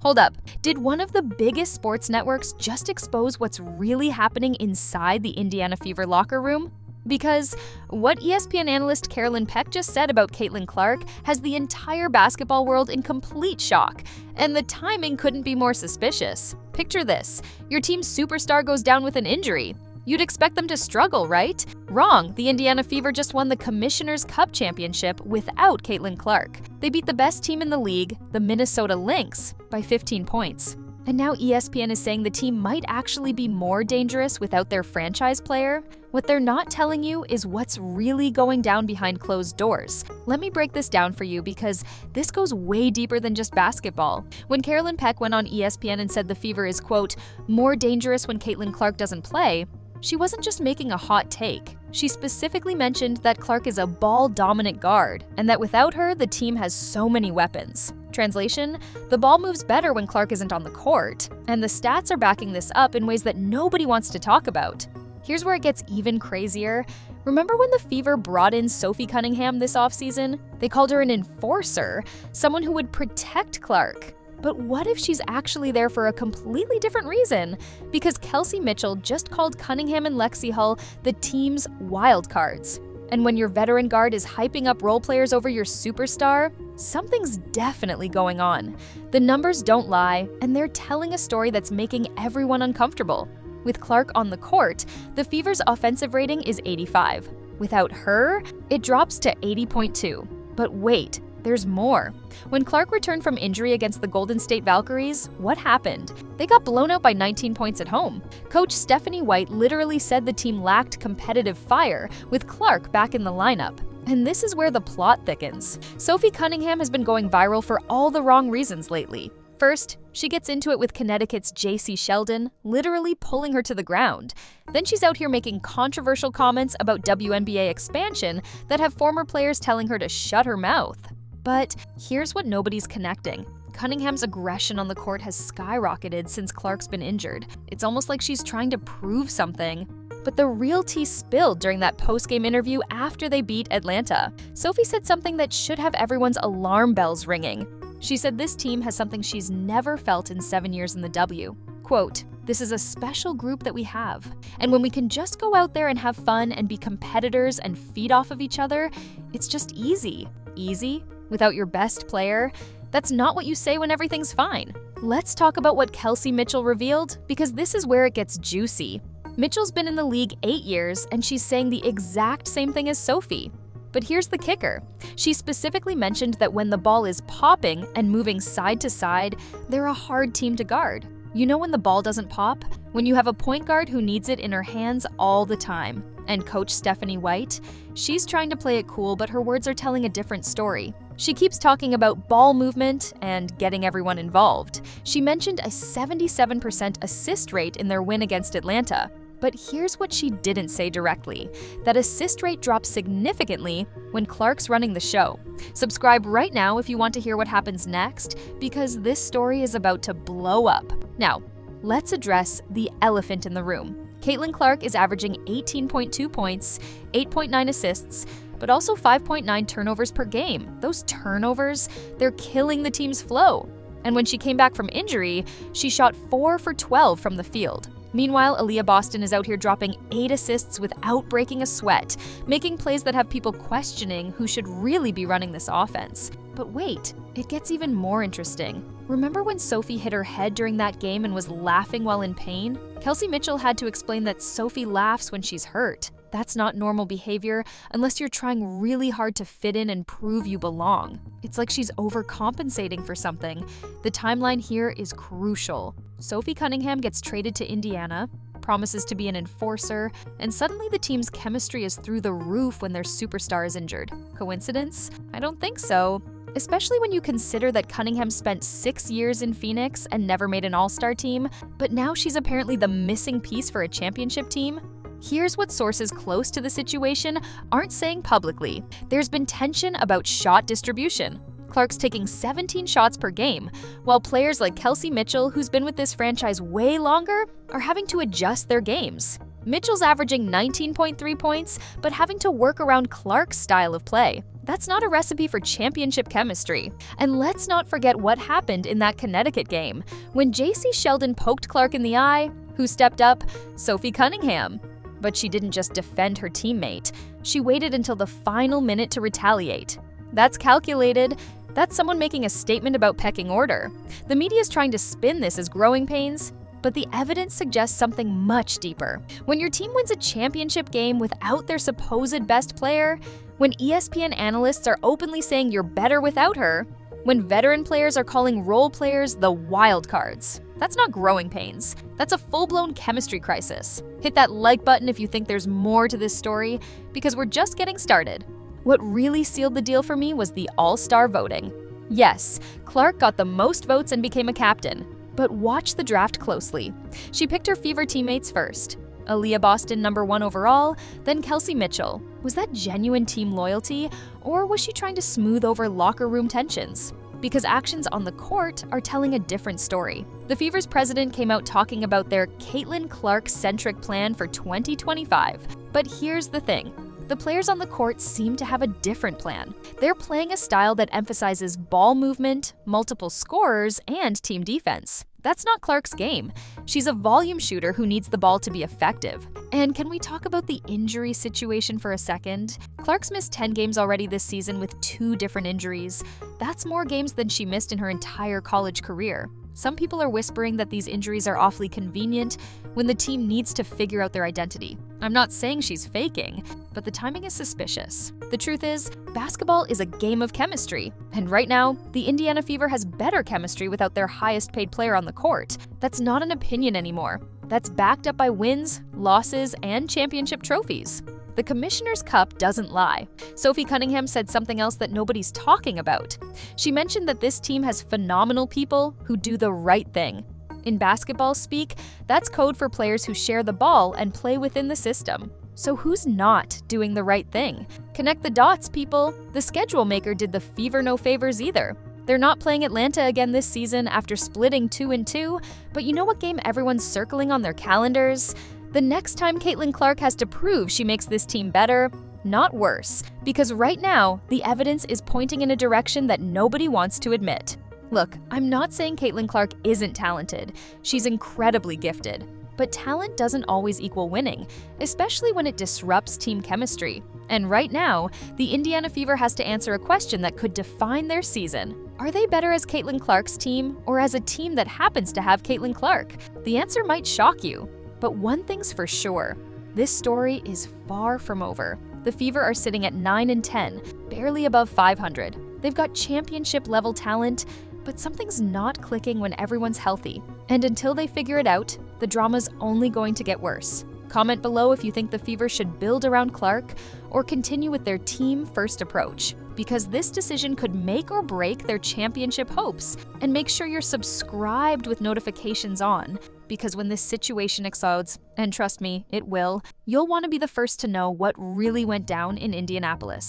Hold up, did one of the biggest sports networks just expose what's really happening inside the Indiana Fever locker room? Because what ESPN analyst Carolyn Peck just said about Caitlin Clark has the entire basketball world in complete shock, and the timing couldn't be more suspicious. Picture this: your team's superstar goes down with an injury. You'd expect them to struggle, right? Wrong. The Indiana Fever just won the Commissioner's Cup championship without Caitlin Clark. They beat the best team in the league, the Minnesota Lynx, by 15 points. And now ESPN is saying the team might actually be more dangerous without their franchise player. What they're not telling you is what's really going down behind closed doors. Let me break this down for you because this goes way deeper than just basketball. When Carolyn Peck went on ESPN and said the Fever is, quote, more dangerous when Caitlin Clark doesn't play, she wasn't just making a hot take. She specifically mentioned that Clark is a ball-dominant guard, and that without her, the team has so many weapons. Translation: the ball moves better when Clark isn't on the court, and the stats are backing this up in ways that nobody wants to talk about. Here's where it gets even crazier. Remember when the Fever brought in Sophie Cunningham this offseason? They called her an enforcer, someone who would protect Clark. But what if she's actually there for a completely different reason? Because Kelsey Mitchell just called Cunningham and Lexi Hull the team's wild cards. And when your veteran guard is hyping up role players over your superstar, something's definitely going on. The numbers don't lie, and they're telling a story that's making everyone uncomfortable. With Clark on the court, the Fever's offensive rating is 85. Without her, it drops to 80.2. But wait, there's more. When Clark returned from injury against the Golden State Valkyries, what happened? They got blown out by 19 points at home. Coach Stephanie White literally said the team lacked competitive fire, with Clark back in the lineup. And this is where the plot thickens. Sophie Cunningham has been going viral for all the wrong reasons lately. First, she gets into it with Connecticut's J.C. Sheldon, literally pulling her to the ground. Then she's out here making controversial comments about WNBA expansion that have former players telling her to shut her mouth. But here's what nobody's connecting. Cunningham's aggression on the court has skyrocketed since Clark's been injured. It's almost like she's trying to prove something. But the real tea spilled during that post-game interview after they beat Atlanta. Sophie said something that should have everyone's alarm bells ringing. She said this team has something she's never felt in 7 years in the W. Quote, "This is a special group that we have. And when we can just go out there and have fun and be competitors and feed off of each other, it's just easy." Easy? Without your best player? That's not what you say when everything's fine. Let's talk about what Kelsey Mitchell revealed, because this is where it gets juicy. Mitchell's been in the league 8 years, and she's saying the exact same thing as Sophie. But here's the kicker. She specifically mentioned that when the ball is popping and moving side to side, they're a hard team to guard. You know when the ball doesn't pop? When you have a point guard who needs it in her hands all the time. And Coach Stephanie White? She's trying to play it cool, but her words are telling a different story. She keeps talking about ball movement and getting everyone involved. She mentioned a 77% assist rate in their win against Atlanta. But here's what she didn't say directly. That assist rate drops significantly when Clark's running the show. Subscribe right now if you want to hear what happens next, because this story is about to blow up. Now, let's address the elephant in the room. Caitlin Clark is averaging 18.2 points, 8.9 assists, but also 5.9 turnovers per game. Those turnovers, they're killing the team's flow. And when she came back from injury, she shot 4 for 12 from the field. Meanwhile, Aaliyah Boston is out here dropping 8 assists without breaking a sweat, making plays that have people questioning who should really be running this offense. But wait, it gets even more interesting. Remember when Sophie hit her head during that game and was laughing while in pain? Kelsey Mitchell had to explain that Sophie laughs when she's hurt. That's not normal behavior unless you're trying really hard to fit in and prove you belong. It's like she's overcompensating for something. The timeline here is crucial. Sophie Cunningham gets traded to Indiana, promises to be an enforcer, and suddenly the team's chemistry is through the roof when their superstar is injured. Coincidence? I don't think so. Especially when you consider that Cunningham spent 6 years in Phoenix and never made an all-star team, but now she's apparently the missing piece for a championship team. Here's what sources close to the situation aren't saying publicly. There's been tension about shot distribution. Clark's taking 17 shots per game, while players like Kelsey Mitchell, who's been with this franchise way longer, are having to adjust their games. Mitchell's averaging 19.3 points, but having to work around Clark's style of play. That's not a recipe for championship chemistry. And let's not forget what happened in that Connecticut game. When J.C. Sheldon poked Clark in the eye, who stepped up? Sophie Cunningham. But she didn't just defend her teammate. She waited until the final minute to retaliate. That's calculated. That's someone making a statement about pecking order. The media is trying to spin this as growing pains, but the evidence suggests something much deeper. When your team wins a championship game without their supposed best player, when ESPN analysts are openly saying you're better without her, when veteran players are calling role players the wild cards, that's not growing pains. That's a full-blown chemistry crisis. Hit that like button if you think there's more to this story, because we're just getting started. What really sealed the deal for me was the all-star voting. Yes, Clark got the most votes and became a captain, but watch the draft closely. She picked her Fever teammates first. Aaliyah Boston #1 overall, then Kelsey Mitchell. Was that genuine team loyalty, or was she trying to smooth over locker room tensions? Because actions on the court are telling a different story. The Fever's president came out talking about their Caitlin Clark-centric plan for 2025. But here's the thing. The players on the court seem to have a different plan. They're playing a style that emphasizes ball movement, multiple scorers, and team defense. That's not Clark's game. She's a volume shooter who needs the ball to be effective. And can we talk about the injury situation for a second? Clark's missed 10 games already this season with 2 different injuries. That's more games than she missed in her entire college career. Some people are whispering that these injuries are awfully convenient when the team needs to figure out their identity. I'm not saying she's faking, but the timing is suspicious. The truth is, basketball is a game of chemistry, and right now, the Indiana Fever has better chemistry without their highest paid player on the court. That's not an opinion anymore. That's backed up by wins, losses, and championship trophies. The Commissioner's Cup doesn't lie. Sophie Cunningham said something else that nobody's talking about. She mentioned that this team has phenomenal people who do the right thing. In basketball speak, that's code for players who share the ball and play within the system. So who's not doing the right thing? Connect the dots, people. The schedule maker did the Fever no favors either. They're not playing Atlanta again this season after splitting 2-2, but you know what game everyone's circling on their calendars? The next time Caitlin Clark has to prove she makes this team better, not worse, because right now, the evidence is pointing in a direction that nobody wants to admit. Look, I'm not saying Caitlin Clark isn't talented. She's incredibly gifted. But talent doesn't always equal winning, especially when it disrupts team chemistry. And right now, the Indiana Fever has to answer a question that could define their season. Are they better as Caitlin Clark's team, or as a team that happens to have Caitlin Clark? The answer might shock you. But one thing's for sure, this story is far from over. The Fever are sitting at 9-10, barely above 500. They've got championship-level talent, but something's not clicking when everyone's healthy. And until they figure it out, the drama's only going to get worse. Comment below if you think the Fever should build around Clark or continue with their team-first approach, because this decision could make or break their championship hopes. And make sure you're subscribed with notifications on, because when this situation explodes, and trust me, it will, you'll want to be the first to know what really went down in Indianapolis.